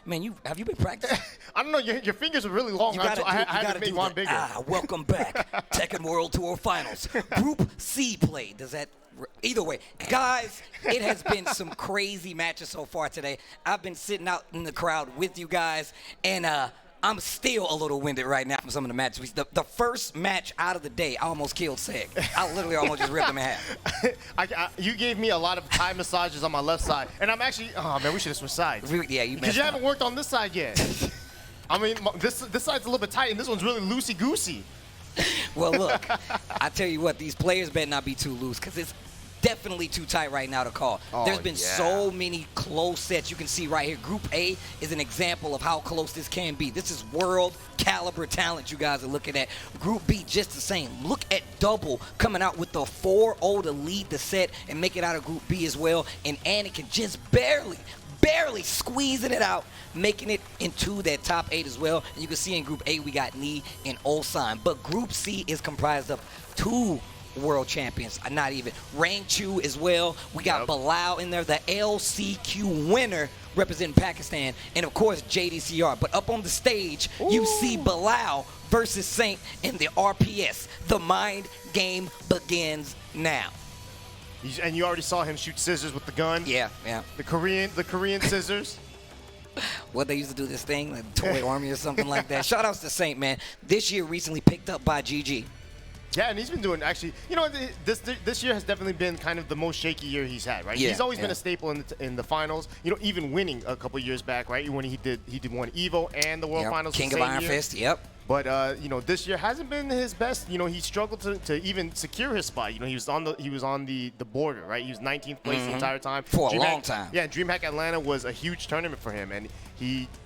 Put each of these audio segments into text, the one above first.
Man, have you been practicing? I don't know. Your fingers are really long. I had to make one bigger. Welcome back. Tekken World Tour Finals. Group C play. Does that... Either way, guys, it has been some crazy matches so far today. I've been sitting out in the crowd with you guys, and I'm still a little winded right now from some of the matches. The first match out of the day, I almost killed Seg. I literally almost just ripped him in half. You gave me a lot of Thai massages on my left side, and I'm actually, oh man, we should have switched sides. Yeah, you because you haven't worked on this side yet. I mean, this side's a little bit tight, and this one's really loosey-goosey. Well, look, I tell you what, these players better not be too loose because it's definitely too tight right now to call. There's been so many close sets. You can see right here, Group A is an example of how close this can be. This is world caliber talent you guys are looking at. Group B, just the same. Look at Double coming out with the 4-0 to lead the set and make it out of Group B as well. And Anakin just barely squeezing it out, making it into that top 8 as well. And you can see in Group A, we got Lee and Ulsan. But Group C is comprised of 2 world champions, not even. Rang Chu as well. We got Bilal in there, the LCQ winner representing Pakistan, and of course JDCR. But up on the stage, you see Bilal versus Saint in the RPS. The mind game begins now. And you already saw him shoot scissors with the gun. Yeah. The Korean scissors. What they used to do this thing, like Toy Army or something like that. Shout outs to Saint, man. This year recently picked up by GG. Yeah, and he's been doing, actually, you know, this year has definitely been kind of the most shaky year he's had, right? Yeah, he's always been a staple in the finals, you know, even winning a couple years back, right? When he did one EVO and the World Finals. King of Iron Fist, But you know, this year hasn't been his best. You know, he struggled to even secure his spot. You know, he was on the border, right? He was 19th place the entire time for a long time. Yeah, DreamHack Atlanta was a huge tournament for him, and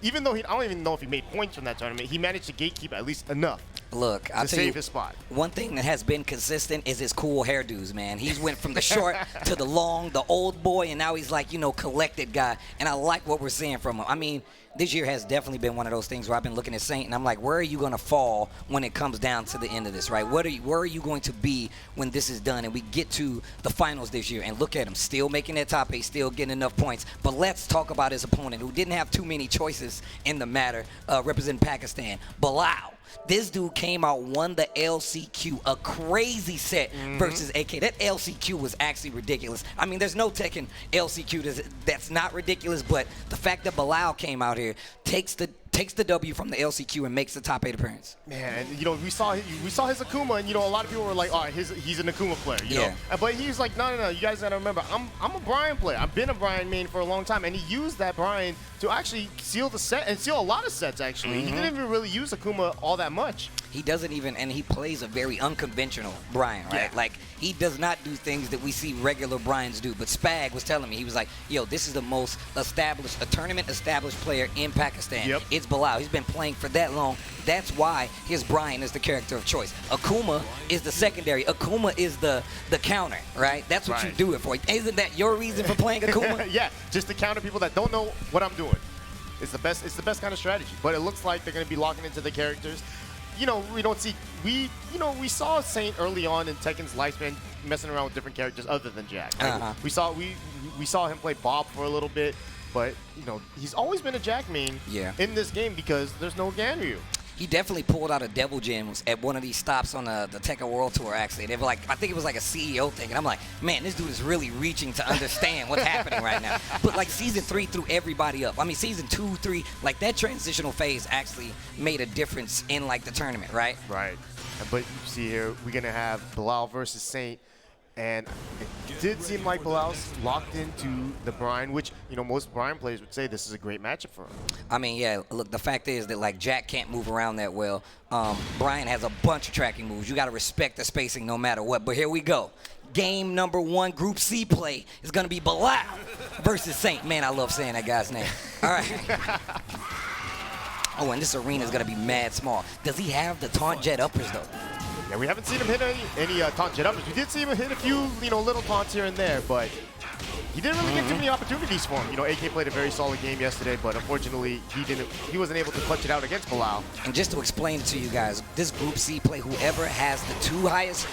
even though I don't even know if he made points from that tournament, he managed to gatekeep at least enough. Look, I'll tell you, his spot. One thing that has been consistent is his cool hairdos, man. He's went from the short to the long, the old boy, and now he's like, you know, collected guy. And I like what we're seeing from him. I mean, this year has definitely been one of those things where I've been looking at Saint, and I'm like, where are you going to fall when it comes down to the end of this, right? Where are you going to be when this is done and we get to the finals this year? And look at him, still making that top 8, still getting enough points. But let's talk about his opponent, who didn't have too many choices in the matter, representing Pakistan, Bilal. This dude came out, won the LCQ, a crazy set versus AK. That LCQ was actually ridiculous. I mean, there's no Tekken LCQ that's not ridiculous, but the fact that Bilal came out here takes the W from the LCQ and makes the top 8 appearance. Man, you know, we saw his Akuma, and you know, a lot of people were like, "Oh, he's an Akuma player," you know. But he's like, "No, you guys gotta remember, I'm a Brian player. I've been a Brian main for a long time," and he used that Brian to actually seal the set and seal a lot of sets. Actually, he didn't even really use Akuma all that much. He doesn't even, and he plays a very unconventional Brian, right? Like, he does not do things that we see regular Brians do. But Spag was telling me, he was like, yo, this is the most tournament-established player in Pakistan. It's Bilal. He's been playing for that long. That's why his Brian is the character of choice. Akuma is the secondary. Akuma is the counter, right? That's what you do it for. Isn't that your reason for playing Akuma? Yeah, just to counter people that don't know what I'm doing. It's the best kind of strategy. But it looks like they're going to be locking into the characters. You know, we saw Saint early on in Tekken's lifespan messing around with different characters other than Jack. Right? We saw him play Bob for a little bit, but you know, he's always been a Jack main in this game because there's no Ganryu. He definitely pulled out a Devil Gems at one of these stops on the Tekken World Tour, actually. They were like, I think it was like a CEO thing. And I'm like, man, this dude is really reaching to understand what's happening right now. But like Season 3 threw everybody up. I mean, Season 2, 3, like that transitional phase actually made a difference in like the tournament, right? Right. But you see here, we're going to have Bilal versus Saint. And it did seem like Bilal's locked into the Brian, which, you know, most Brian players would say this is a great matchup for him. I mean, yeah, look, the fact is that, like, Jack can't move around that well. Brian has a bunch of tracking moves. You got to respect the spacing no matter what. But here we go. Game number 1, Group C play is going to be Bilal versus Saint. Man, I love saying that guy's name. All right. Oh, and this arena is going to be mad small. Does he have the taunt jet uppers, though? Yeah, we haven't seen him hit any taunt jet uppers. We did see him hit a few, you know, little taunts here and there, but he didn't really get too many opportunities for him. You know, AK played a very solid game yesterday, but unfortunately, he wasn't able to clutch it out against Bilal. And just to explain it to you guys, this Group C play, whoever has the 2 highest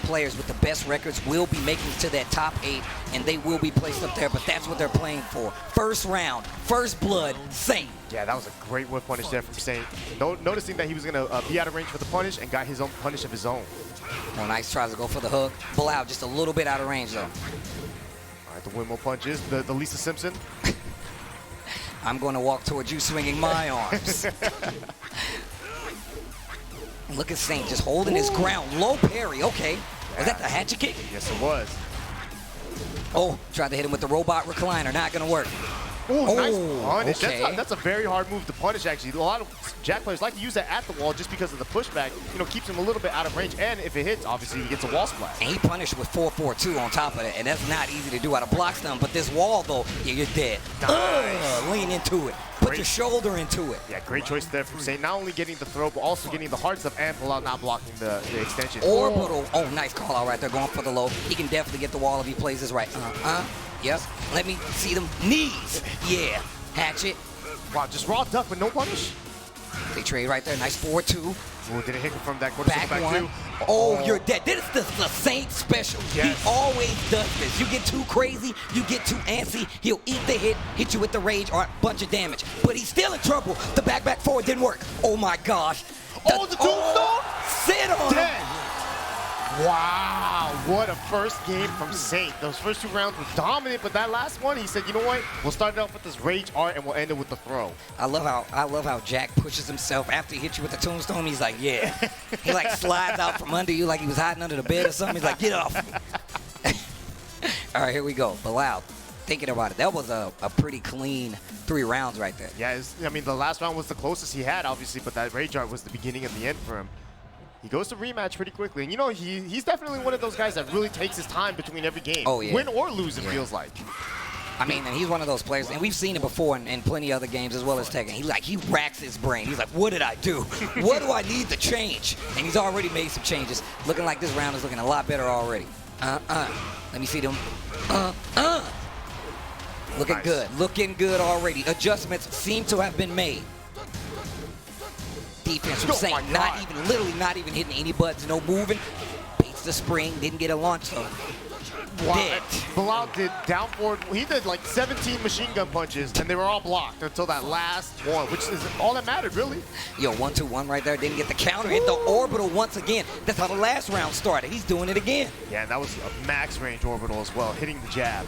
players with the best records will be making it to that top 8, and they will be placed up there, but that's what they're playing for. First round, first blood, Saint. Yeah, that was a great whip punish there from Saint. Noticing that he was going to be out of range for the punish and got his own punish of his own. Oh, nice tries to go for the hook. Bilal just a little bit out of range, though. All right, the windmill punch is the Lisa Simpson. I'm going to walk towards you swinging my arms. Look at Saint just holding his ground. Low parry, okay. Was that the hatchet kick? Yes, it was. Oh, tried to hit him with the robot recliner. Not going to work. Ooh, nice punish. Okay. That's a very hard move to punish, actually. A lot of Jack players like to use that at the wall just because of the pushback. You know, keeps him a little bit out of range. And if it hits, obviously, he gets a wall splash. And he punished with 4-4-2 on top of that. And that's not easy to do out of block stun. But this wall, though, yeah, you're dead. Nice. Lean into it. Put your shoulder into it. Yeah, great choice there from Saint. Not only getting the throw, but also getting the hard stuff and Bilal not blocking the extension. Orbital. Oh, nice call out right there. Going for the low. He can definitely get the wall if he plays this right. Yep. Let me see them knees. Yeah. Hatchet. Wow, just raw duck with no punish. They trade right there. Nice 4-2. Ooh, did it hit him from that quarter Back one. two? Oh, you're dead. This is the Saint special. Yes. He always does this. You get too crazy, you get too antsy, he'll eat the hit you with the rage or a bunch of damage. But he's still in trouble. The back forward didn't work. Oh my gosh. The tombstone? Sit on him. Wow, what a first game from Saint. Those first 2 rounds were dominant, but that last one, he said, you know what? We'll start it off with this rage art and we'll end it with the throw. I love how Jack pushes himself after he hits you with the tombstone. He's like, yeah. He like slides out from under you like he was hiding under the bed or something. He's like, get off. All right, here we go. Bilal, thinking about it, that was a pretty clean 3 rounds right there. Yeah, I mean, the last round was the closest he had, obviously, but that rage art was the beginning and the end for him. He goes to rematch pretty quickly. And, you know, he's definitely one of those guys that really takes his time between every game. Oh, yeah. Win or lose, it feels like. I mean, and he's one of those players, and we've seen it before in plenty of other games as well as Tekken. He racks his brain. He's like, what did I do? What do I need to change? And he's already made some changes. Looking like this round is looking a lot better already. Let me see them. Looking good. Looking good already. Adjustments seem to have been made. Defense from Saint, literally not even hitting any buttons, no moving. Beats the spring, didn't get a launch, so dead. Bilal did down forward. He did like 17 machine gun punches, and they were all blocked until that last one, which is all that mattered, really. Yo, 1-2-1 right there. Didn't get the counter. Hit the orbital once again. That's how the last round started. He's doing it again. Yeah, and that was a max range orbital as well, hitting the jab.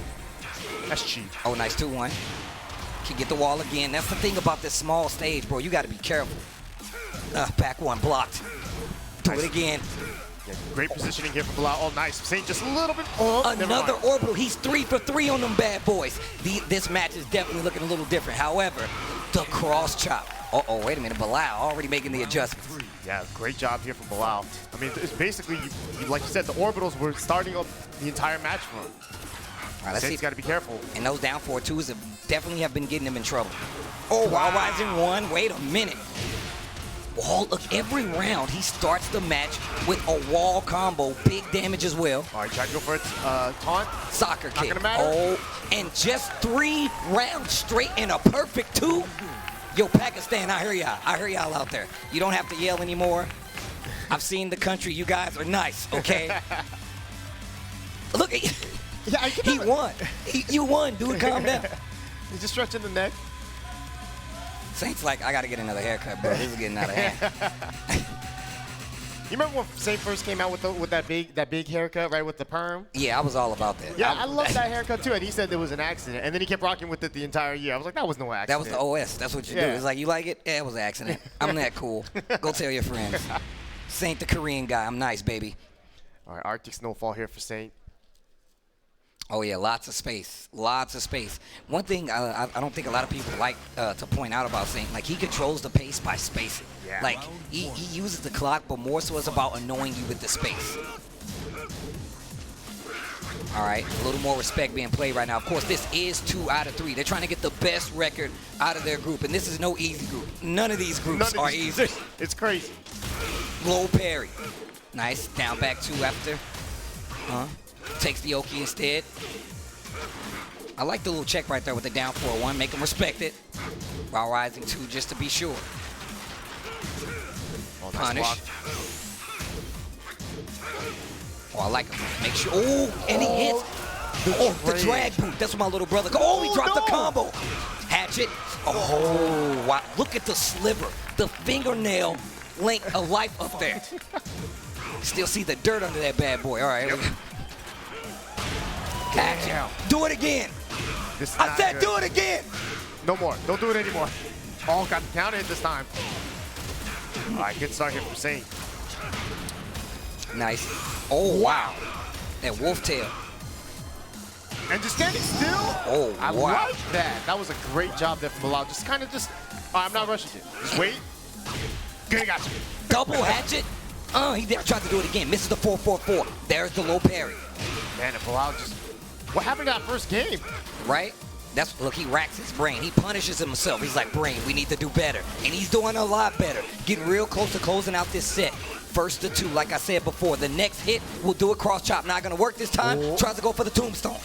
That's cheap. Oh, nice 2-1. Can get the wall again. That's the thing about this small stage, bro. You got to be careful. Back one blocked. Do it again. Yeah, great positioning here from Bilal. Oh, nice. Saint just a little bit. Another orbital. He's 3 for 3 on them bad boys. This match is definitely looking a little different. However, the cross chop. Uh-oh, wait a minute. Bilal already making the adjustments. Yeah, great job here from Bilal. I mean, it's basically, like you said, the orbitals were starting up the entire match for him. All right, let's see. Saint's got to be careful. And those down 4-2s definitely have been getting him in trouble. Oh, wow. Rising 1. Wait a minute. Wall, look, every round he starts the match with a wall combo, big damage as well. All right, try to go for it. Taunt. Soccer kick. Not gonna matter. Oh, and just 3 rounds straight in a perfect 2. Yo, Pakistan, I hear y'all. I hear y'all out there. You don't have to yell anymore. I've seen the country. You guys are nice, okay? Look, he won. You won, dude. Calm down. He's just stretching the neck. Saint's like, I got to get another haircut, bro. This is getting out of hand. You remember when Saint first came out with that big haircut, right, with the perm? Yeah, I was all about that. Yeah, I love that haircut too. And he said there was an accident, and then he kept rocking with it the entire year. I was like, that was no accident. That was the OS. That's what you do. It's like, you like it? Yeah, it was an accident. I'm that cool. Go tell your friends. Saint the Korean guy. I'm nice, baby. All right, Arctic Snowfall here for Saint. Oh, yeah, lots of space. Lots of space. One thing I don't think a lot of people like to point out about Saint, like, he controls the pace by spacing. Yeah. Like, he uses the clock, but more so it's about annoying you with the space. All right, a little more respect being played right now. Of course, this is 2 out of 3. They're trying to get the best record out of their group, and this is no easy group. None of these groups are easy. It's crazy. Low parry. Nice. Down back 2 after. Takes the Oki instead. I like the little check right there with the down 4-1. Make him respect it. While rising 2 just to be sure. Oh, nice Punish. block. Oh, I like him. Make sure. Oh, and he hits. The drag boot. That's what my little brother. Oh, he dropped the combo. Hatchet. Oh, wow. Look at the sliver. The fingernail length of life up there. Still see the dirt under that bad boy. All right, here we go. Action. Do it again. I said good. Do it again. No more. Don't do it anymore. Oh, got the counter hit this time. All right, good start here from Saint. Nice. Oh, wow. That wolf tail. And just standing still. Oh, I wow. like that. That was a great job there from Bilal. Just kind of just, I'm not rushing it. Just wait. Good, got you. Double hatchet. He tried to do it again. Misses the 4-4-4. There's the low parry. Man, and Bilal just, what happened to that first game? Right? Look, he racks his brain. He punishes himself. He's like, brain, we need to do better. And he's doing a lot better. Getting real close to closing out this set. First to 2, like I said before. The next hit will do a cross chop. Not going to work this time. Oh. Tries to go for the tombstone.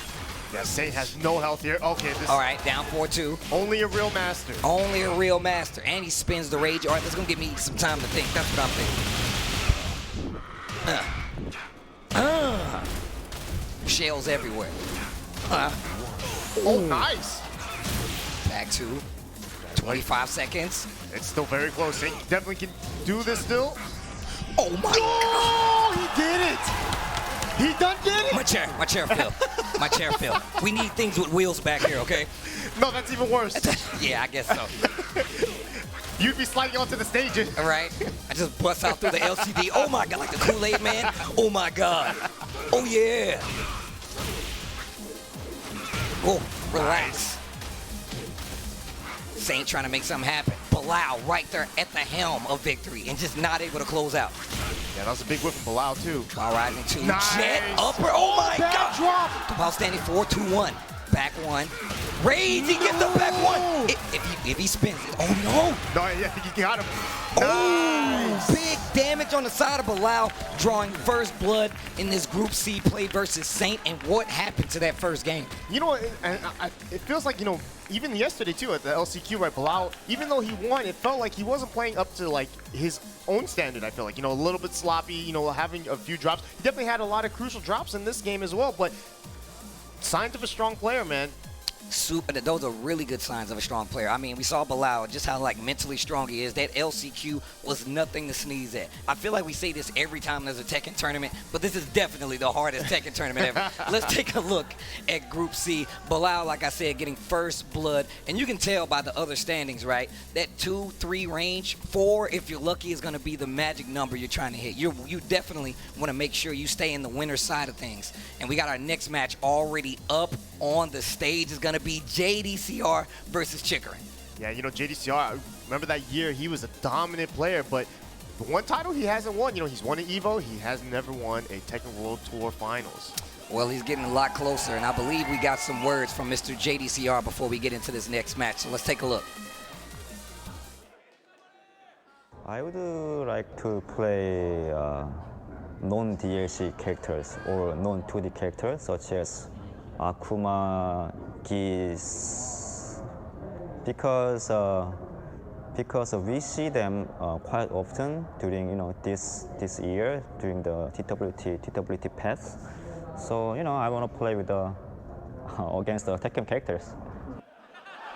Yeah, Saint has no health here. Okay, this. All right, down 4-2. Only a real master. Only a real master. And he spins the rage. All right, that's going to give me some time to think. That's what I'm thinking. Shells everywhere. Oh, nice. Back to 25 seconds. It's still very close. Saint definitely can do this still. Oh, my God. He did it. He done did it. My chair fell. My chair fell. We need things with wheels back here, okay? No, that's even worse. Yeah, I guess so. You'd be sliding onto the stage. All right. I just bust out through the LCD. Oh, my God, like the Kool-Aid man. Oh, my God. Oh, yeah. Oh, relax. Saint trying to make something happen. Bilal right there at the helm of victory and just not able to close out. Yeah, that was a big whip from Bilal, too. While rising 2. Nice. Jet upper. Oh, my God. Drop. While standing 4-2-1. Back 1. Rage, he gets the back 1. If he spins it. Oh, no. No, yeah, he got him. Oh, nice. Big damage on the side of Bilal, drawing first blood in this Group C play versus Saint. And what happened to that first game? You know, it feels like, you know, even yesterday, too, at the LCQ, right, Bilal, even though he won, it felt like he wasn't playing up to, like, his own standard, I feel like. You know, a little bit sloppy, you know, having a few drops. He definitely had a lot of crucial drops in this game as well, but signs of a strong player, man. Those are really good signs of a strong player. I mean, we saw Bilal, just how like mentally strong he is. That LCQ was nothing to sneeze at. I feel like we say this every time there's a Tekken tournament, but this is definitely the hardest Tekken tournament ever. Let's take a look at Group C. Bilal, like I said, getting first blood, and you can tell by the other standings, right? That 2-3 range, 4, if you're lucky, is going to be the magic number you're trying to hit. You definitely want to make sure you stay in the winner's side of things. And we got our next match already up on the stage. Is going to be JDCR versus Chikarin. Yeah, you know, JDCR, remember that year he was a dominant player, but the one title he hasn't won, you know, he's won an EVO, he has never won a Tekken World Tour Finals. Well, he's getting a lot closer, and I believe we got some words from Mr. JDCR before we get into this next match, so let's take a look. I would like to play non-DLC characters or non-2D characters such as Akuma, Geese, because we see them quite often during this year during the TWT path. So I want to play with against the Tekken characters.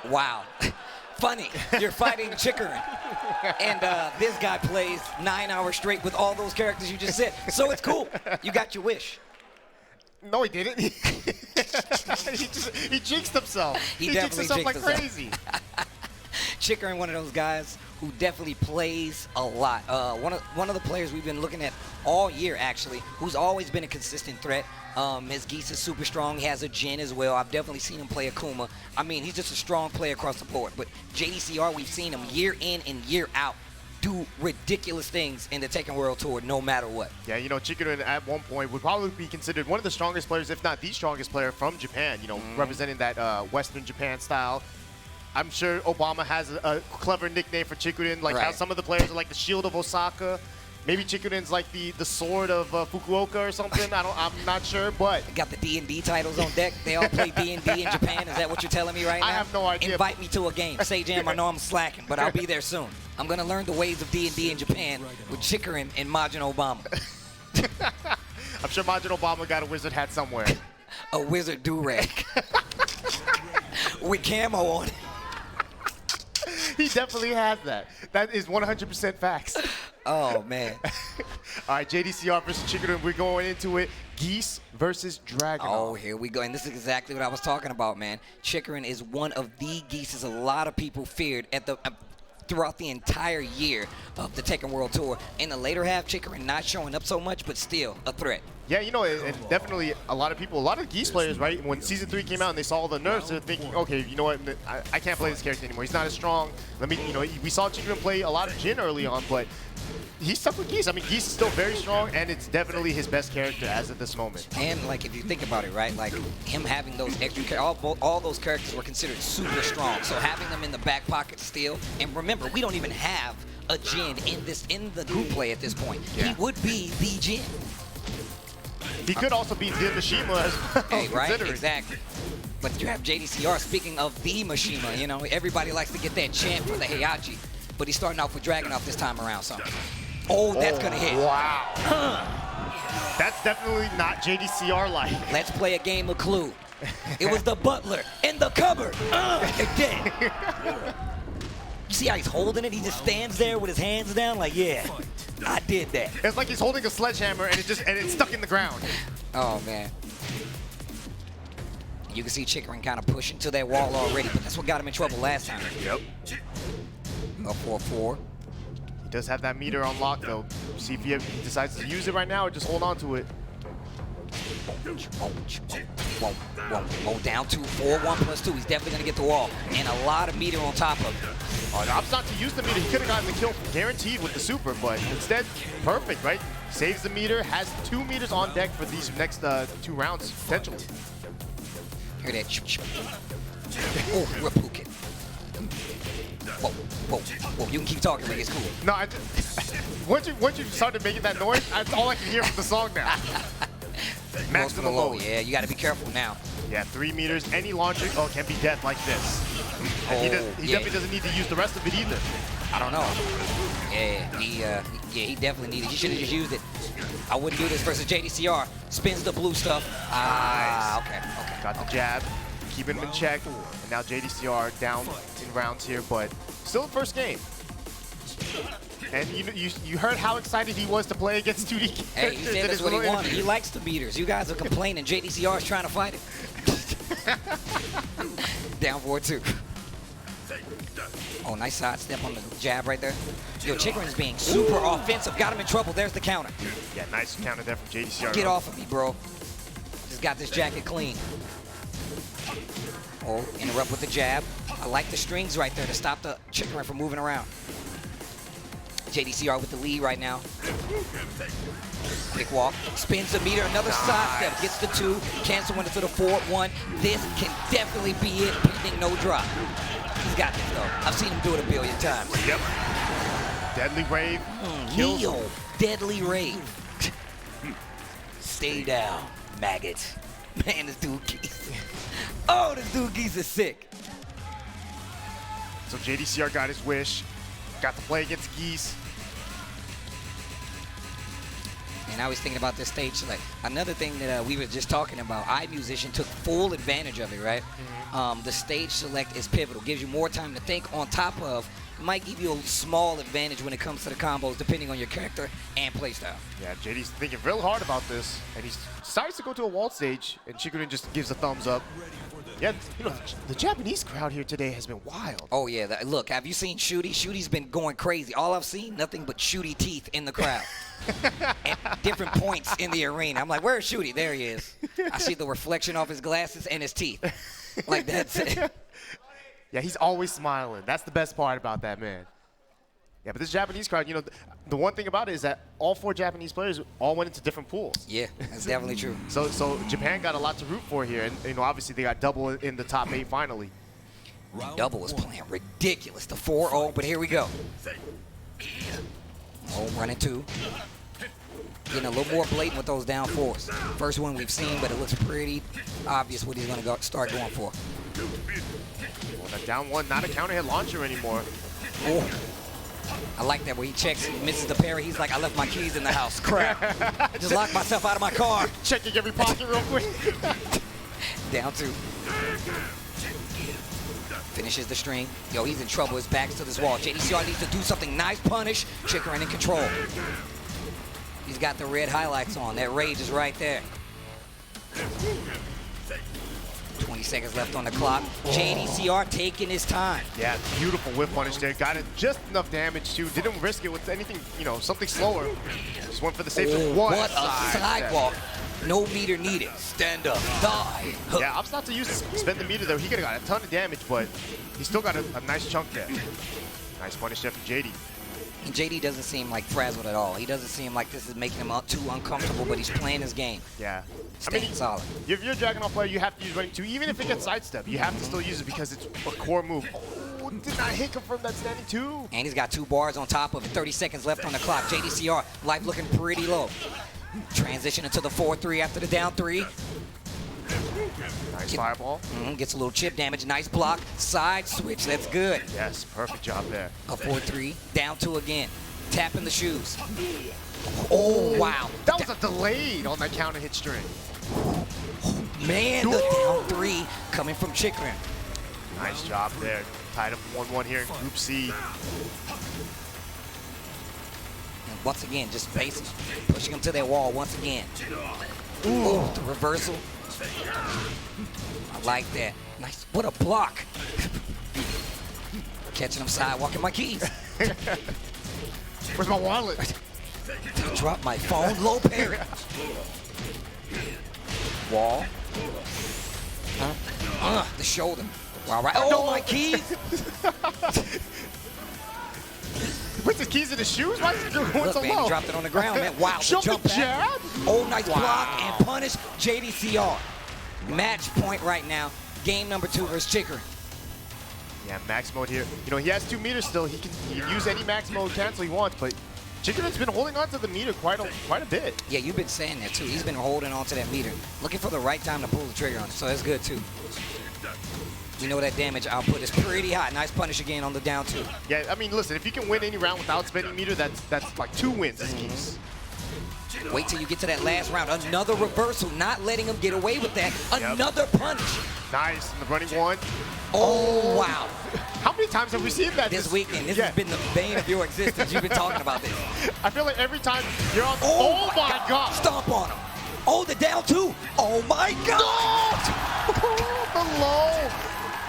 Wow. Funny, you're fighting Chikarin, and this guy plays 9 hours straight with all those characters you just said. So it's cool. You got your wish. No, he didn't. He jinxed himself. He jinxed himself like crazy. Chikarin, one of those guys who definitely plays a lot. One of the players we've been looking at all year, actually, who's always been a consistent threat. Ms. Geese is super strong. He has a Jin as well. I've definitely seen him play Akuma. I mean, he's just a strong player across the board. But JDCR, we've seen him year in and year out do ridiculous things in the Tekken World Tour no matter what. Yeah, Chikarin at one point would probably be considered one of the strongest players, if not the strongest player from Japan, representing that Western Japan style. I'm sure Obama has a clever nickname for Chikarin, like how some of the players are like the Shield of Osaka. Maybe Chikarin's like the sword of Fukuoka or something. I'm not sure, but got the D&D titles on deck. They all play D&D in Japan. Is that what you're telling me right now? I have no idea. Invite me to a game. Say, Jam, I know I'm slacking, but I'll be there soon. I'm gonna learn the ways of D&D in Japan with Chikarin and Majin Obama. I'm sure Majin Obama got a wizard hat somewhere. A wizard do-rag. With camo on it. He definitely has that. That is 100% facts. Oh, man. All right, JDCR versus Chikara. We're going into it. Geese versus Dragon. Oh, here we go. And this is exactly what I was talking about, man. Chikara is one of the Geeses a lot of people feared at the throughout the entire year of the Tekken World Tour. In the later half, Chikara not showing up so much, but still a threat. Yeah, you know, and definitely a lot of Geese players, right? When Season 3 came out and they saw all the nerfs, they're thinking, okay, you know what, I can't play this character anymore. He's not as strong. Let me, you know, we saw Chikara play a lot of Jin early on, but he's stuck with Geese. I mean, Geese is still very strong, and it's definitely his best character as of this moment. And, like, if you think about it, right, like, him having those extra all those characters were considered super strong. So having them in the back pocket still, and remember, we don't even have a Jin in the group play at this point. Yeah. He would be the Jin. He could also be the Mishima as well. Hey, right? Exactly. But you have JDCR, speaking of the Mishima, you know, everybody likes to get that chant for the Heihachi, but he's starting off with Dragunov this time around, so. Oh, that's gonna hit. Wow. That's definitely not JDCR-like. Let's play a game of Clue. It was the butler in the cupboard. Again. You see how he's holding it? He just stands there with his hands down like, yeah, I did that. It's like he's holding a sledgehammer and it's stuck in the ground. Oh, man. You can see Chikara kind of pushing to that wall already, but that's what got him in trouble last time. Yep. Up 4-4. He does have that meter on lock, though. See if he decides to use it right now or just hold on to it. Whoa, down 2-4, 1+2. He's definitely going to get the wall. And a lot of meter on top of him. Opts not to use the meter. He could have gotten the kill guaranteed with the super, but instead, perfect, right? Saves the meter, has 2 meters on deck for these next 2 rounds, potentially. Hear that? Oh, Rapukin. Whoa, you can keep talking like it's cool. No, once you started making that noise, that's all I can hear from the song now. Maximum load. Yeah, you got to be careful now. Yeah, 3 meters. Any launcher, can be death like this. He definitely doesn't need to use the rest of it either. I don't know. He definitely needed. He should have just used it. I wouldn't do this versus JDCR. Spins the blue stuff. Nice. Okay. Got the jab, keeping him in check. And now JDCR down in rounds here, but still the first game. And you heard how excited he was to play against 2D characters. Hey, he said that's what he wanted. He likes the meters. You guys are complaining. JDCR is trying to fight it. Down 4-2. Oh, nice side step on the jab right there. Yo, Chikara is being super offensive. Got him in trouble. There's the counter. Yeah, nice counter there from JDCR. Get off of me, bro. Just got this jacket clean. Oh, interrupt with the jab. I like the strings right there to stop the Chikara from moving around. JDCR with the lead right now. Quick walk, spins the meter, another side step, gets the 2, cancel into the 4-1. This can definitely be it, pending no drop. He's got this though. I've seen him do it a billion times. Yep. Deadly Rave. Neo, Deadly Rave. Stay down, maggot. Man, this dude Geese. Oh, this dude Geese is sick. So JDCR got his wish. Got to play against Geese. And I was thinking about this stage select. Another thing that we were just talking about, iMusician took full advantage of it, right? Mm-hmm. The stage select is pivotal. Gives you more time to think on top of, might give you a small advantage when it comes to the combos, depending on your character and playstyle. Yeah, JD's thinking real hard about this. And he decides to go to a wall stage, and Chikara just gives a thumbs up. Yeah, you know, the Japanese crowd here today has been wild. Oh, yeah. Look, have you seen Shooty? Shooty's been going crazy. All I've seen, nothing but Shooty teeth in the crowd. At different points in the arena. I'm like, where's Shooty? There he is. I see the reflection off his glasses and his teeth. Like, that's it. Yeah, he's always smiling. That's the best part about that, man. Yeah, but this Japanese crowd, you know, the one thing about it is that all 4 Japanese players all went into different pools. Yeah, that's definitely true. So Japan got a lot to root for here, and you know, obviously they got double in the top 8 finally. Double was playing ridiculous. The 4-0, but here we go. Oh, running 2. Getting a little more blatant with those down 4s. First one we've seen, but it looks pretty obvious what he's going to start going for. Well, that down 1, not a counter hit launcher anymore. Oh. I like that where he checks, he misses the parry. He's like, I left my keys in the house. Crap. Just locked myself out of my car. Checking every pocket real quick. Down 2. Finishes the string. Yo, he's in trouble. His back's to this wall. JDCR needs to do something. Nice punish. Chikrin in control. He's got the red highlights on. That rage is right there. 20 seconds left on the clock. JDCR taking his time. Yeah, beautiful whip punish there. Got it just enough damage too. Didn't risk it with anything, you know, something slower. Just went for the safe. What a sidewalk. No meter needed. Stand up. Die. Yeah, opts not to use spend the meter though. He could have got a ton of damage, but he still got a nice chunk there. Nice punish there from JD. And JD doesn't seem like frazzled at all. He doesn't seem like this is making him too uncomfortable, but he's playing his game. Yeah. Staying solid. If you're a Dragunov player, you have to use running 2. Even if it gets sidestep, you have to still use it because it's a core move. Oh, did not hit him from that standing 2. And he's got 2 bars on top of it. 30 seconds left on the clock. JDCR, life looking pretty low. Transition into the 4-3 after the down 3. Nice fireball. Gets a little chip damage. Nice block. Side switch. That's good. Yes, perfect job there. A 4-3. Down 2 again. Tapping the shoes. Oh, wow. That was a delayed on that counter hit string. Man, the down 3 coming from Chikrin. Nice job there. Tied up 1-1 here in Group C. And once again, just basic, pushing him to that wall once again. Ooh, the reversal. I like that. Nice. What a block. Catching him sidewalking my keys. Where's my wallet? I dropped my phone. Low parry. Wall. The shoulder. All right. Oh, my keys. Puts his keys in his shoes? Why is he going Look, so man, low? he dropped it on the ground, man. Wow, the jump back. jab? Oh, nice block and punish JDCR. Match point right now. Game number 2 versus Chikrin. Yeah, max mode here. You know, he has 2 meters still. He can use any max mode cancel he wants, but Chikrin's been holding on to the meter quite a bit. Yeah, you've been saying that too. He's been holding on to that meter, looking for the right time to pull the trigger on it, so that's good too. We know that damage output is pretty high. Nice punish again on the down 2. Yeah, I mean, listen, if you can win any round without spending meter, that's like 2 wins as keys. Wait till you get to that last round. Another reversal, not letting him get away with that. Another punish. Nice, and the running 1. Oh, wow. How many times have we seen that This weekend? This has been the bane of your existence. You've been talking about this. I feel like every time you're on. Oh my God! Stomp on him. Oh, the down 2. Oh my God! The low.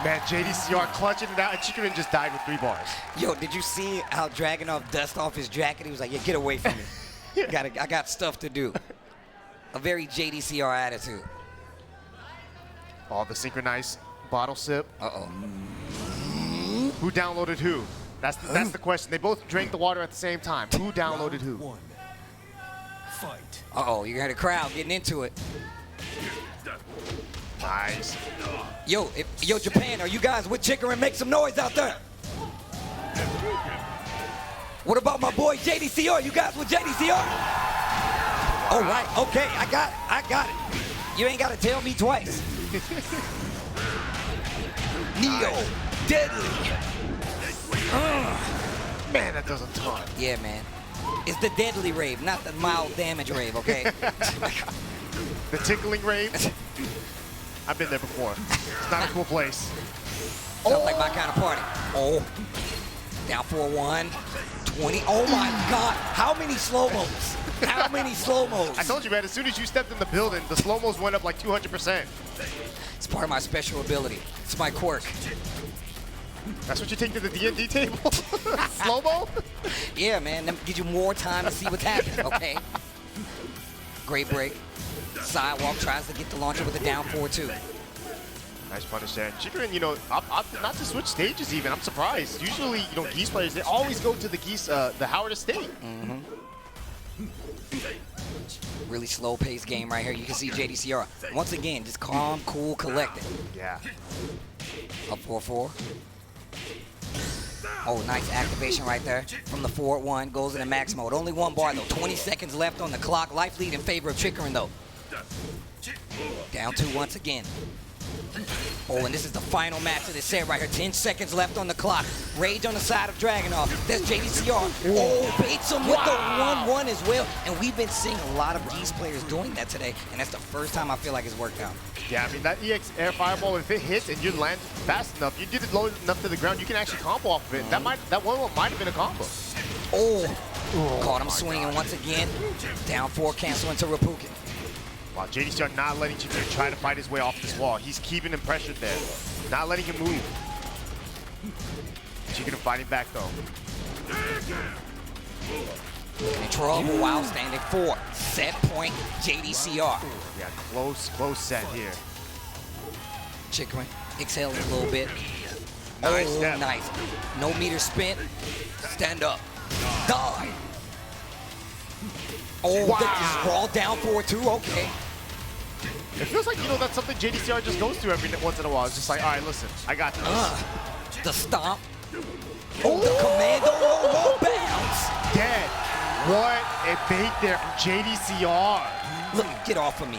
Man, JDCR clutching it out, and Chikrin just died with 3 bars. Yo, did you see how Dragunov dust off his jacket? He was like, yeah, get away from me. I got stuff to do. A very JDCR attitude. Oh, the synchronized bottle sip. Uh-oh. Who downloaded who? That's the question. They both drank the water at the same time. Who downloaded who? Fight. Uh-oh, you got a crowd getting into it. Nice. Yo, Japan, are you guys with Chikrin? Make some noise out there. What about my boy JDCR? You guys with JDCR? All right, okay, I got it. You ain't got to tell me twice. Neo, deadly. Man, that does a ton. Yeah, man. It's the deadly rave, not the mild damage rave, okay? The tickling rave. I've been there before. It's not a cool place. Sounds like my kind of party. Oh, down 4-1, 20. Oh my God, how many slow-mos? How many slow-mos? I told you, man, as soon as you stepped in the building, the slow-mos went up like 200%. It's part of my special ability. It's my quirk. That's what you take to the D&D table? Slow-mo? Yeah, man, that gives you more time to see what's happening, okay? Great break. Sidewalk tries to get the launcher with a down 4-2. Nice punish there. Chikrin, you know, not to switch stages even. I'm surprised. Usually, you know, Geese players, they always go to the Geese, the Howard Estate. Really slow-paced game right here. You can see JDCR. Once again, just calm, cool, collected. Yeah. Up 4-4. Oh, nice activation right there. From the 4-1, goes into max mode. Only 1 bar, though. 20 seconds left on the clock. Life lead in favor of Chikrin, though. Down 2 once again. Oh, and this is the final match of this set right here. 10 seconds left on the clock. Rage on the side of Dragunov. There's JDCR. Oh, baits him with the 1-1 as well. And we've been seeing a lot of these players doing that today, and that's the first time I feel like it's worked out. Yeah, I mean, that EX air fireball, if it hits and you land fast enough, you get it low enough to the ground, you can actually combo off of it. That 1-1 might have been a combo. Oh, caught him swinging once again. Down 4, cancel into Rapukin. Wow, JDCR not letting Chikun try to fight his way off this wall. He's keeping him pressured there. Not letting him move. Chikun fighting back though. In trouble while standing 4. Set point, JDCR. Yeah, close set here. Chikun exhaling a little bit. Nice oh, step. Nice. No meter spent. Stand up. Die. Oh, wow. This is raw down 4-2. Okay. It feels like, you know, that's something JDCR just goes through every once in a while. It's just like, all right, listen, I got this. The stomp. Oh, the commando low bounce. Dead. What a bait there from JDCR. Look, get off of me.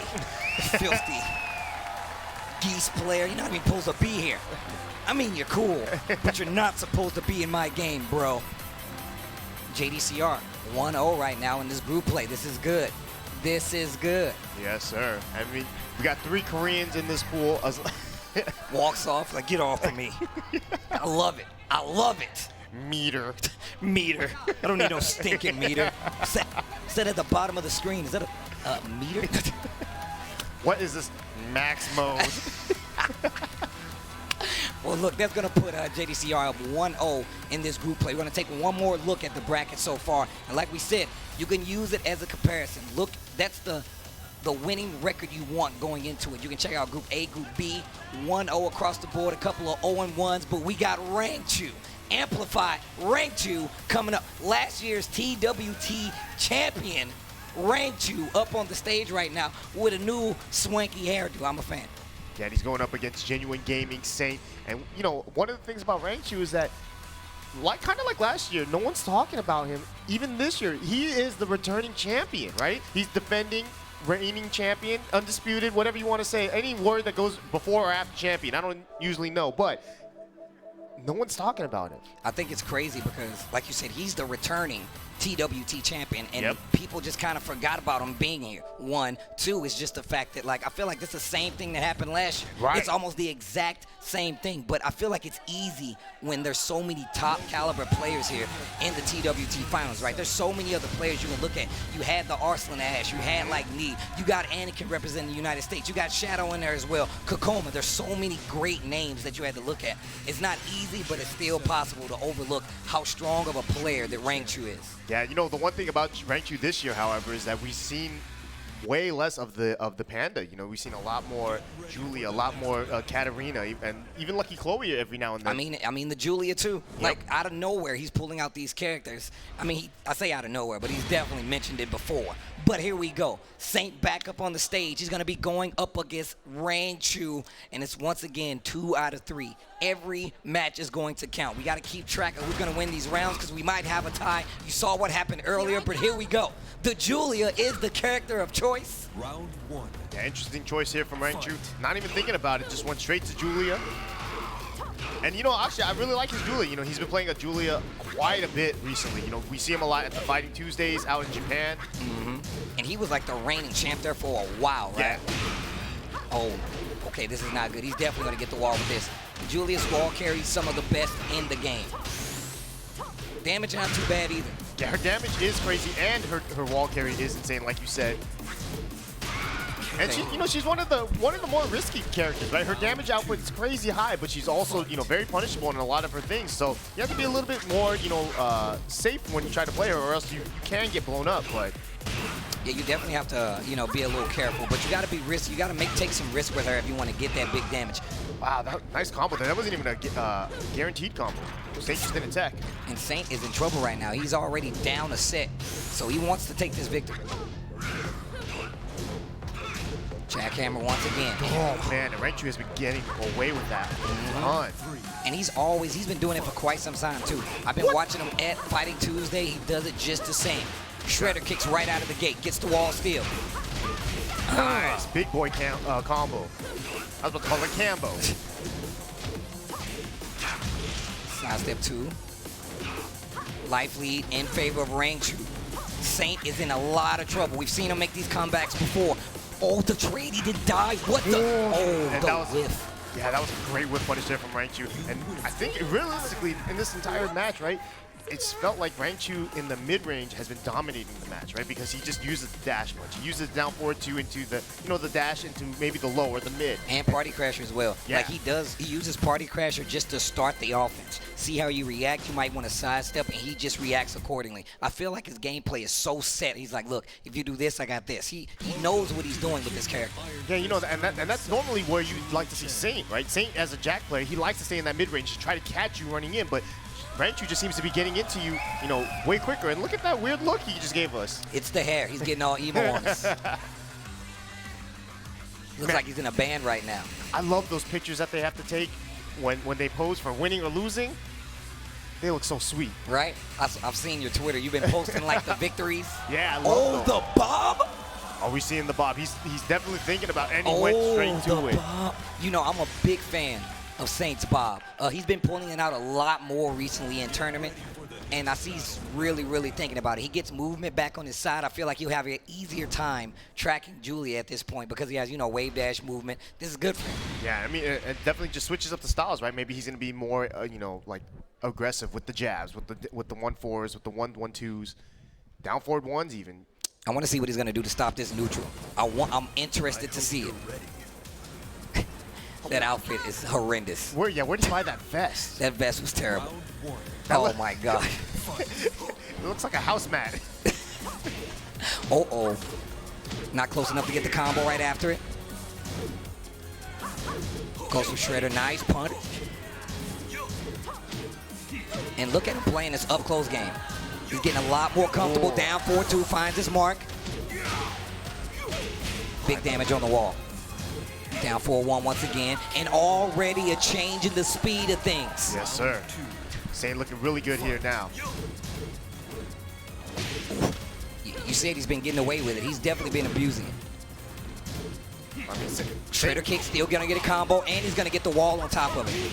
Filthy. Geese player, you're not even supposed to be here. I mean, you're cool, but you're not supposed to be in my game, bro. JDCR, 1-0 right now in this group play. This is good. This is good. Yes, sir. I mean, we got 3 Koreans in this pool. Walks off like, get off of me. I love it. I love it. Meter. Meter. I don't need no stinking meter. Set at the bottom of the screen. Is that a meter? What is this max mode? Well, look, that's going to put JDCR up 1-0 in this group play. We're going to take one more look at the bracket so far. And like we said, you can use it as a comparison. Look, that's the winning record you want going into it. You can check out Group A, Group B, 1-0 across the board, a couple of 0-1s, but we got Rank 2. Amplify Rank 2 coming up. Last year's TWT champion, Rank 2, up on the stage right now with a new swanky hairdo. I'm a fan. Yeah, and he's going up against Genuine Gaming, Saint. And, you know, one of the things about Rank 2 is that, kind of like last year, no one's talking about him. Even this year, he is the returning champion, right? He's defending, reigning champion, undisputed, whatever you want to say. Any word that goes before or after champion, I don't usually know, but no one's talking about him. I think it's crazy because, like you said, he's the returning TWT champion, and people just kind of forgot about him being here. 1, 2 is just the fact that, like, I feel like this is the same thing that happened last year. Right. It's almost the exact same thing, but I feel like it's easy when there's so many top caliber players here in the TWT finals, right? There's so many other players you can look at. You had the Arslan Ash, you had like Need, you got Anakin representing the United States, you got Shadow in there as well, Kokoma. There's so many great names that you had to look at. It's not easy, but it's still possible to overlook how strong of a player that Rank 2 is. Yeah, you know, the one thing about Rank 2 this year, however, is that we've seen way less of the Panda. You know, we've seen a lot more Julia, a lot more Katarina, and even Lucky Chloe every now and then. I mean the Julia too. Yep. Like out of nowhere, he's pulling out these characters. I mean, I say out of nowhere, but he's definitely mentioned it before. But here we go. Saint back up on the stage. He's gonna be going up against Rank 2, and it's once again 2 out of 3. Every match is going to count. We got to keep track of who's going to win these rounds because we might have a tie. You saw what happened earlier, but here we go. The Julia is the character of choice. Round 1. Yeah, interesting choice here from Rank 2. Not even thinking about it, just went straight to Julia. And, you know, actually, I really like his Julia. You know, he's been playing a Julia quite a bit recently. You know, we see him a lot at the Fighting Tuesdays out in Japan. And he was like the reigning champ there for a while, right? Yeah. Oh, okay, this is not good. He's definitely going to get the wall with this. Julia's wall carries some of the best in the game. Damage not too bad either. Yeah, her damage is crazy, and her wall carry is insane, like you said. And she, you know, she's one of the more risky characters, right? Her damage output is crazy high, but she's also, you know, very punishable in a lot of her things. So you have to be a little bit more, you know, safe when you try to play her, or else you can get blown up. But yeah, you definitely have to, you know, be a little careful. But you got to be risky. You got to take some risk with her if you want to get that big damage. Wow, nice combo there. That wasn't even a guaranteed combo. Saint just didn't attack. And Saint is in trouble right now. He's already down a set, so he wants to take this victory. Jackhammer once again. Oh man, and Rank 2 has been getting away with that. And he's been doing it for quite some time too. I've been watching him at Fighting Tuesday. He does it just the same. Shredder kicks right out of the gate, gets the wall steal. Nice, big boy combo. I was about to call it Cambo. Side step 2. Life lead in favor of Rangchu. Saint is in a lot of trouble. We've seen him make these comebacks before. Oh, the trade, he didn't die. What the? Oh, the whiff. Yeah, that was a great whip punish there from Rangchu. And I think realistically, in this entire match, right, it's felt like Rangchu in the mid-range has been dominating the match, right? Because he just uses the dash much. He uses down forward 2 into the, the dash into maybe the low or the mid. And Party Crasher as well. Yeah. Like he uses Party Crasher just to start the offense. See how you react? You might want to sidestep, and he just reacts accordingly. I feel like his gameplay is so set. He's like, look, if you do this, I got this. He knows what he's doing with this character. Yeah, and that's normally where you like to see Saint, right? Saint, as a Jack player, he likes to stay in that mid-range to try to catch you running in, but Rangchu just seems to be getting into you, way quicker. And look at that weird look he just gave us. It's the hair. He's getting all emo on us. Looks like he's in a band right now. I love those pictures that they have to take when they pose for winning or losing. They look so sweet. Right? I've seen your Twitter. You've been posting like the victories. Yeah, I love the bob? Are we seeing the bob? He's definitely thinking about it, and he went straight to it. Bob. I'm a big fan of Saint's bob. He's been pulling it out a lot more recently in tournament, and I see he's really, really thinking about it. He gets movement back on his side. I feel like he'll have an easier time tracking Julia at this point because he has, wave dash movement. This is good for him. Yeah, I mean, it definitely just switches up the styles, right? Maybe he's going to be more, like aggressive with the jabs, with the 1-4s, with the 1-1-2s, down forward 1s even. I want to see what he's going to do to stop this neutral. I'm interested to see it. That outfit is horrendous. Where did you buy that vest? That vest was terrible. Oh my God. It looks like a house mat. Uh-oh. Not close enough to get the combo right after it. Goes for Shredder. Nice punch. And look at him playing this up-close game. He's getting a lot more comfortable. Down 4-2, finds his mark. Big damage on the wall. Down 4-1 once again, and already a change in the speed of things. Yes, sir. Saint looking really good here now. You said he's been getting away with it. He's definitely been abusing it. Shredder kick, still gonna get a combo, and he's gonna get the wall on top of it.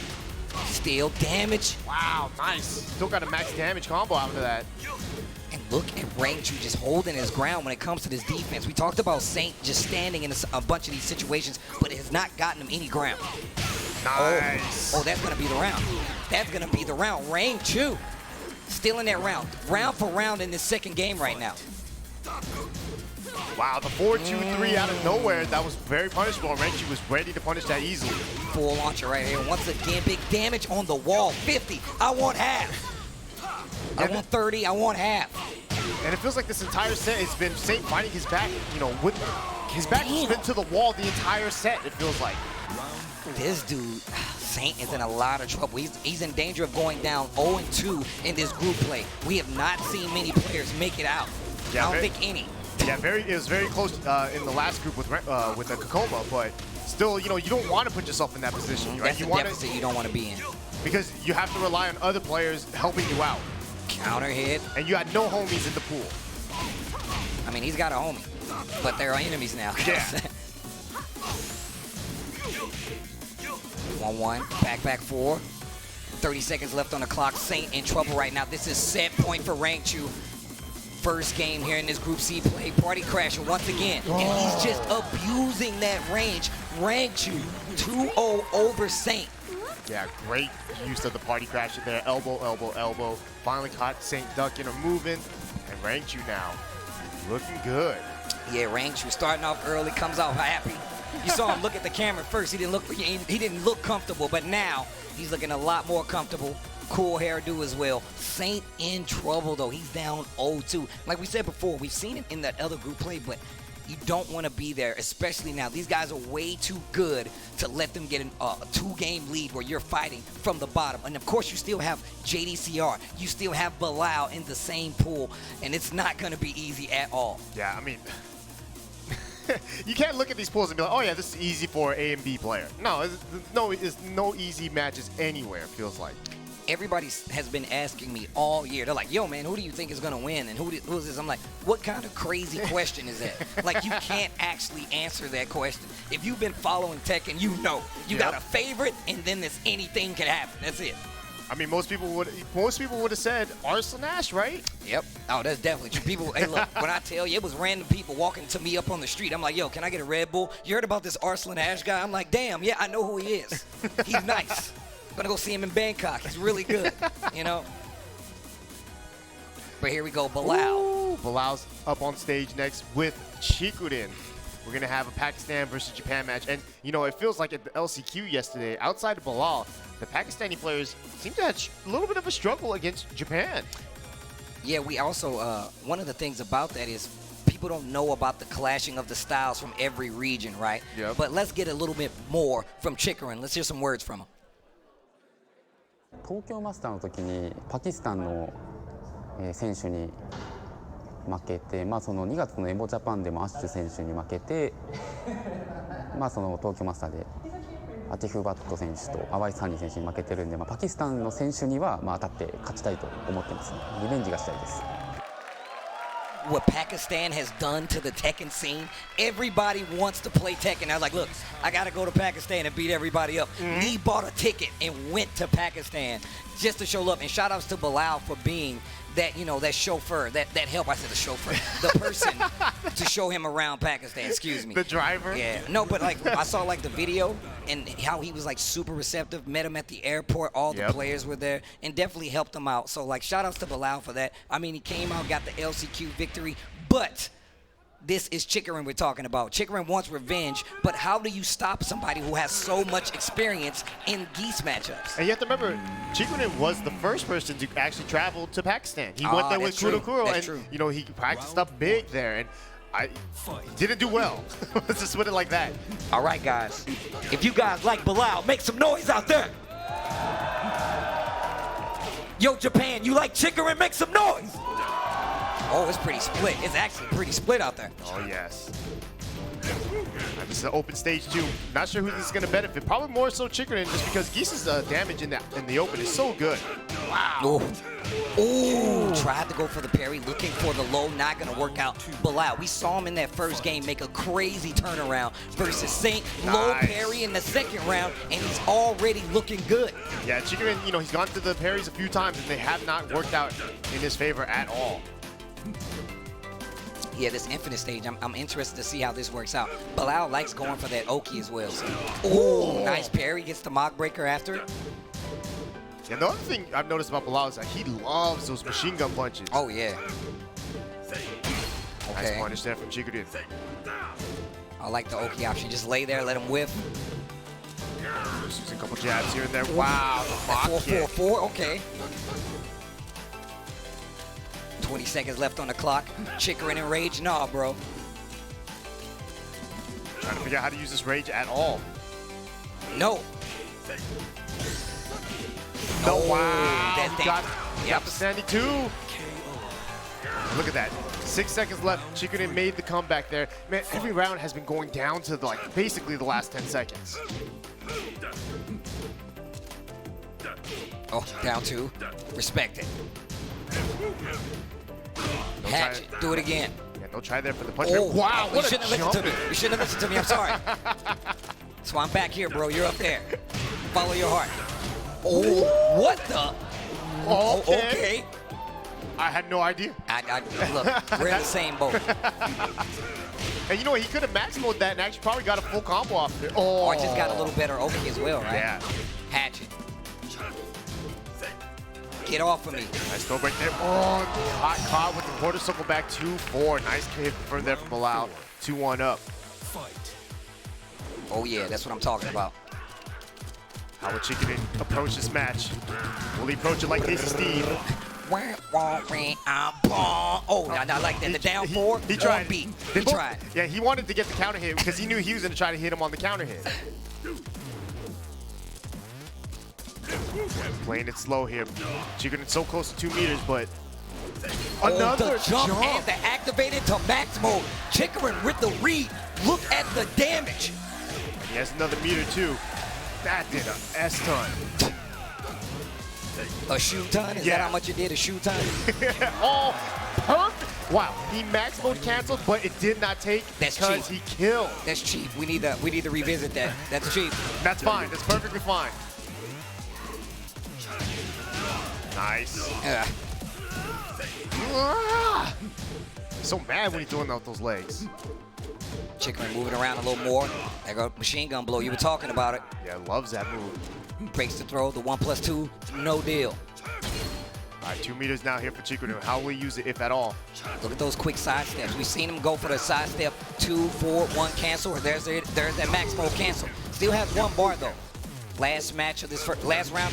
Still damage. Wow, nice. Still got a max damage combo after that. And look at Rangchu just holding his ground when it comes to this defense. We talked about Saint just standing in a bunch of these situations, but it has not gotten him any ground. Nice. Oh, that's going to be the round. That's going to be the round. Rangchu still in that round. Round for round in this second game right now. Wow, the 4-2-3 out of nowhere. That was very punishable. Rangchu was ready to punish that easily. Full launcher right here. Once again, big damage on the wall. 50. I want half. I want 30, I want half. And it feels like this entire set has been Saint finding his back, with his back has been to the wall the entire set, it feels like. This dude, Saint, is in a lot of trouble. He's in danger of going down 0-2 in this group play. We have not seen many players make it out. Yeah, I don't think any. Yeah, it was very close in the last group with the Kakoma, but still, you don't want to put yourself in that position, right? That's a deficit you don't want to be in. Because you have to rely on other players helping you out. Counter hit. And you had no homies in the pool. I mean, he's got a homie, but they're enemies now. Yeah. 1-1, back 4. 30 seconds left on the clock. Saint in trouble right now. This is set point for Rangchu. First game here in this Group C play. Party Crasher once again. And he's just abusing that range. Rangchu 2-0 over Saint. Yeah, great use of the Party Crasher there. Elbow, elbow, elbow. Finally caught Saint ducking or moving. And Rangchu now looking good. Yeah, Rangchu starting off early, comes out happy. You saw him look at the camera first. He didn't look comfortable, but now he's looking a lot more comfortable. Cool hairdo as well. Saint in trouble though. He's down 0-2. Like we said before, we've seen him in that other group play, but you don't want to be there, especially now. These guys are way too good to let them get a 2-game lead where you're fighting from the bottom. And of course, you still have JDCR. You still have Bilal in the same pool, and it's not going to be easy at all. Yeah, I mean, you can't look at these pools and be like, oh yeah, this is easy for an A and B player. No, it's no easy matches anywhere, it feels like. Everybody has been asking me all year. They're like, yo, man, who do you think is going to win? And who's this? I'm like, what kind of crazy question is that? Like, you can't actually answer that question. If you've been following Tekken, you know. You got a favorite, and then this anything can happen. That's it. I mean, most people would have said Arslan Ash, right? Yep. Oh, that's definitely true. People, hey, look, when I tell you, it was random people walking to me up on the street. I'm like, yo, can I get a Red Bull? You heard about this Arslan Ash guy? I'm like, damn, yeah, I know who he is. He's nice. I'm gonna go see him in Bangkok. He's really good, you know? But here we go, Bilal. Ooh, Bilal's up on stage next with Chikurin. We're going to have a Pakistan versus Japan match. And, you know, it feels like at the LCQ yesterday, outside of Bilal, the Pakistani players seem to have a little bit of a struggle against Japan. Yeah, we also, one of the things about that is people don't know about the clashing of the styles from every region, right? Yep. But let's get a little bit more from Chikurin. Let's hear some words from him. 東京マスターの時にパキスタンの選手に負けて、その2月のエボジャパンでもアッシュ選手に負けて、その東京マスターでアティフ・バット選手とアワイ・サンニ選手に負けてるんで、パキスタンの選手には当たって勝ちたいと思ってますね。リベンジがしたいです。What Pakistan has done to the Tekken scene, everybody wants to play Tekken. I was like, look, I got to go to Pakistan and beat everybody up. He bought a ticket and went to Pakistan just to show love. And shout outs to Bilal for being that, you know, that chauffeur, that help. I said the chauffeur, the person to show him around Pakistan, excuse me. The driver? Yeah. No, but like I saw like the video and how he was like super receptive, met him at the airport, all the players were there and definitely helped him out. So like shout outs to Bilal for that. I mean, he came out, got the LCQ victory, but this is Chikurin we're talking about. Chikurin wants revenge, but how do you stop somebody who has so much experience in geese matchups? And you have to remember, Chikurin was the first person to actually travel to Pakistan. He went there with Kurokuro, and you know he practiced up big there, and he didn't do well. Let's just put it like that. All right, guys. If you guys like Bilal, make some noise out there. Yo, Japan, you like Chikurin? Make some noise. Oh, it's pretty split. It's actually pretty split out there. Oh, yes. And this is an open stage, too. Not sure who this is going to benefit. Probably more so Chikurin, just because Geese's damage in the open is so good. Wow. Ooh, tried to go for the parry, looking for the low, not going to work out. Bilal, we saw him in that first game make a crazy turnaround versus Saint. Low parry in the second round, and he's already looking good. Yeah, Chikurin, you know, he's gone through the parries a few times, and they have not worked out in his favor at all. Yeah, this infinite stage, I'm interested to see how this works out. Bilal likes going for that Oki as well. So. Ooh, nice parry, gets the mock breaker after it. Yeah, the other thing I've noticed about Bilal is that he loves those machine gun punches. Oh, yeah. Nice punish there from Chikurin. I like the Oki option. Just lay there, let him whiff. Just using a couple jabs here and there. Wow, the mock kick. 4-4-4, okay. 20 seconds left on the clock. Chikurin in rage? Nah, bro. Trying to figure out how to use this rage at all. No. No, wow. That's got the standing too. Look at that. 6 seconds left. Chikurin made the comeback there. Man, every round has been going down to like basically the last 10 seconds. Oh, down 2. Respect it. Hatch it. Do it again. Yeah, don't try there for the punch. Oh, wow, you shouldn't have listened to me. You shouldn't have listened to me. I'm sorry. So I'm back here, bro. You're up there. Follow your heart. Oh, what the? Okay. I had no idea. Look, we're in the same boat. And you know what? He could have max mode that and actually probably got a full combo off it. Oh, or just got a little better Oki as well, right? Yeah. Hatch it. Get off of me. Nice throw break there. Oh, caught with the quarter circle back 2-4. Nice hit from there from Bilal. 2-1 up. Oh, yeah, that's what I'm talking about. How will Chikurin approach this match? Will he approach it like Casey Steve? Oh, I like that. The down 4. He tried. He tried. Yeah, he wanted to get the counter hit because he knew he was going to try to hit him on the counter hit. Playing it slow here. Chikurin so close to 2 meters, but another the jump and the activated to max mode. Chikurin with the read. Look at the damage. And he has another meter too. That did a S-ton. A shoe ton? Is that how much it did? A shoe ton? Oh, perfect. Wow, he max mode canceled, but it did not take because he killed. That's cheap. We need to revisit that. That's cheap. That's fine. That's perfectly fine. Nice. Yeah. So mad when he's doing out those legs. Chicorin moving around a little more. There go machine gun blow. You were talking about it. Yeah, loves that move. Breaks the throw. The 1+2. No deal. All right, 2 meters now here for Chicorin. How will he use it, if at all? Look at those quick side steps. We've seen him go for the side step 2, 4, 1 cancel. There's that max mode cancel. Still has 1 bar though. Last round of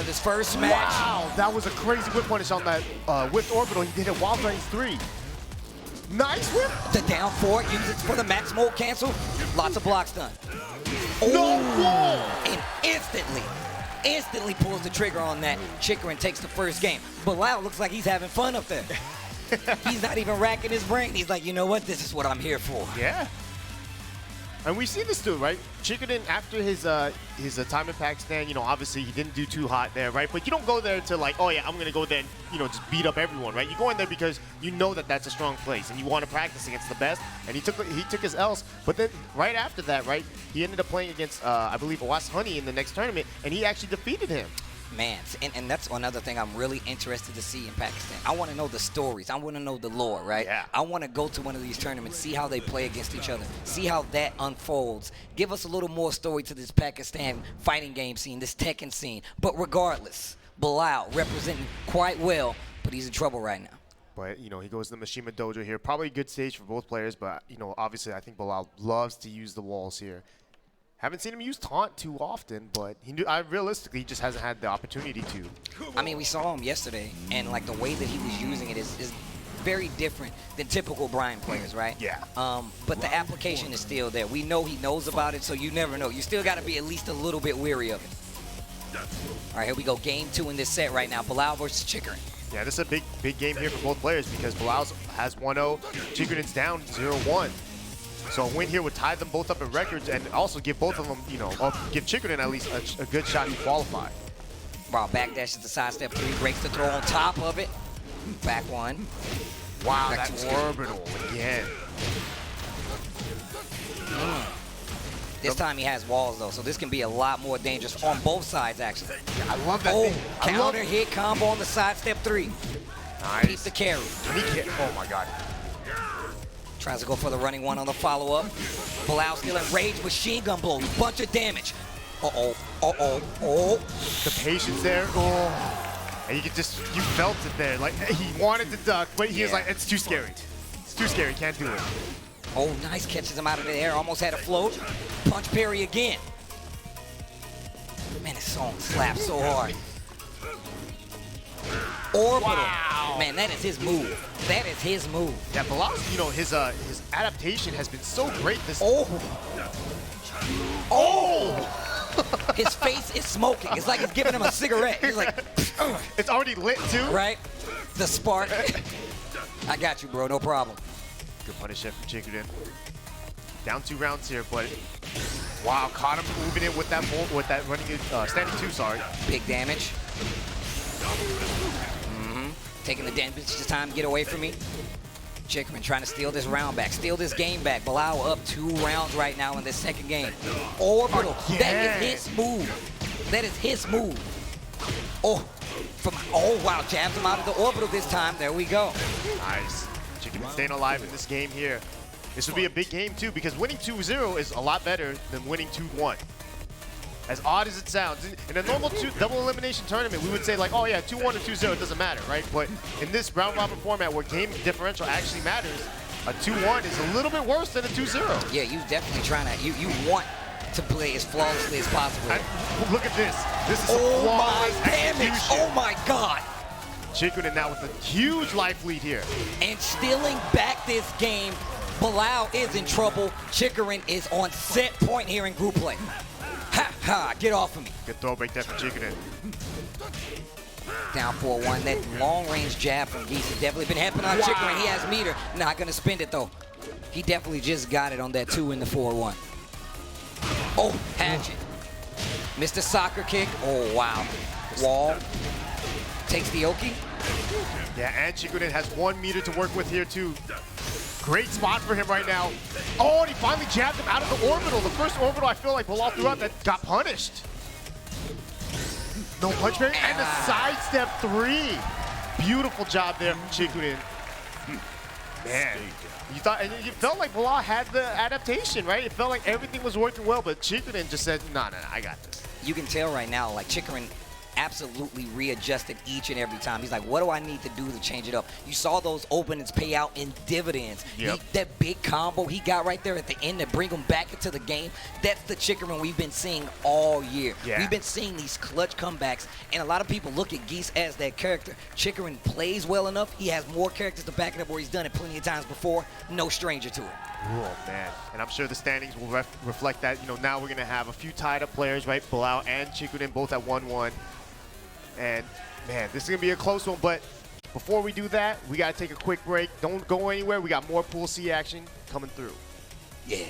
this first match. Wow, that was a crazy whip punish on that whipped orbital. He did it while range 3. Nice whip. The down 4 uses for the max mode cancel. Lots of blocks done. No wall. And instantly pulls the trigger on that. Chicorin takes the first game. Bilal looks like he's having fun up there. He's not even racking his brain. He's like, you know what? This is what I'm here for. Yeah. And we see this too, right? Chicorin, after his time in Pakistan, you know, obviously he didn't do too hot there, right? But you don't go there to like, oh yeah, I'm gonna go there and, you know, just beat up everyone, right? You go in there because you know that that's a strong place and you want to practice against the best. And he took his L's, but then right after that, right, he ended up playing against, I believe, Awas Honey in the next tournament, and he actually defeated him. Man, and that's another thing I'm really interested to see in Pakistan. I want to know the stories. I want to know the lore, right? Yeah. I want to go to one of these tournaments, see how they play against each other, see how that unfolds. Give us a little more story to this Pakistan fighting game scene, this Tekken scene. But regardless, Bilal representing quite well, but he's in trouble right now. But, you know, he goes to the Mishima Dojo here. Probably a good stage for both players, but, you know, obviously I think Bilal loves to use the walls here. Haven't seen him use taunt too often, but realistically, he just hasn't had the opportunity to. I mean, we saw him yesterday, and like the way that he was using it is very different than typical Brian players, right? Yeah. But the application is still there. We know he knows about it, so you never know. You still got to be at least a little bit weary of it. All right, here we go. Game 2 in this set right now. Bilal versus Chicorin. Yeah, this is a big game here for both players because Bilal has 1-0, Chicorin's down 0-1. So a win here would tie them both up in records and also give both of them, you know, give Chicorin at least a good shot to qualify. Wow, backdash is the side step 3, breaks the throw on top of it. Back 1. Wow, Back that 2. orbital again. This time he has walls though, so this can be a lot more dangerous on both sides actually. Yeah, I love that thing. Counter hit combo on the side step 3. Nice. Keep the carry. Oh my God. Tries to go for the running 1 on the follow-up. Bilal still enraged, machine gun blow, bunch of damage. Uh-oh. The patience there. Oh. And you felt it there. Like, he wanted to duck, but he was like, it's too scary. It's too scary, can't do it. Oh, nice, catches him out of the air, almost had a float. Punch parry again. Man, this song slaps so hard. Orbital. Wow. Man, that is his move. That is his move. Yeah, Bilal, you know, his adaptation has been so great this. Oh. His face is smoking. It's like it's giving him a cigarette. He's like, it's already lit too. right? The spark. I got you, bro. No problem. Good punish there from Chicorin. Down 2 rounds here, but wow, caught him moving it with that running standing 2. Sorry. Big damage. Taking the damage this time to get away from me. Chicorin trying to steal this round back, steal this game back. Bilal up 2 rounds right now in this second game. Orbital. That is his move. That is his move. Oh, wow, jabs him out of the orbital this time. There we go. Nice. Chicorin staying alive in this game here. This would be a big game too because winning 2-0 is a lot better than winning 2-1. As odd as it sounds, in a normal double elimination tournament, we would say like, oh yeah, 2-1 or 2-0, it doesn't matter, right? But in this round robin format where game differential actually matters, a 2-1 is a little bit worse than a 2-0. Yeah, you definitely trying to, you want to play as flawlessly as possible. Look at this. This is some flawless execution. Oh my God. Chicorin now with a huge life lead here. And stealing back this game, Bilal is in trouble. Chicorin is on set point here in group play. Ha ha, get off of me. Good throw break there from Chicorin. Down 4-1. That long-range jab from Geese has definitely been happening on Chicorin. He has meter. Not going to spend it, though. He definitely just got it on that 2 in the 4-1. Oh, hatchet. Missed the soccer kick. Oh, wow. Wall. Takes the Oki. Yeah, and Chicorin has 1 meter to work with here, too. Great spot for him right now. Oh, and he finally jabbed him out of the orbital. The first orbital I feel like Bilal threw out that got punished. No punch parry and the sidestep 3. Beautiful job there from Chikurin. Man, you thought, and you felt like Bilal had the adaptation, right? It felt like everything was working well, but Chikurin just said, no, I got this. You can tell right now, like Chikurin absolutely readjusted each and every time. He's like, what do I need to do to change it up? You saw those openings pay out in dividends. Yep. That big combo he got right there at the end to bring him back into the game, that's the Chikurin we've been seeing all year. Yeah. We've been seeing these clutch comebacks, and a lot of people look at Geese as that character. Chikurin plays well enough. He has more characters to back it up where he's done it plenty of times before. No stranger to it. Oh, man. And I'm sure the standings will reflect that. You know, now we're going to have a few tied-up players, right? Bilal and Chikurin both at 1-1. And, man, this is going to be a close one. But before we do that, we got to take a quick break. Don't go anywhere. We got more Pool C action coming through. Yeah.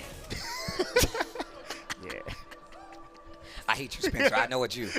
Yeah. I hate you, Spencer. I know it's you.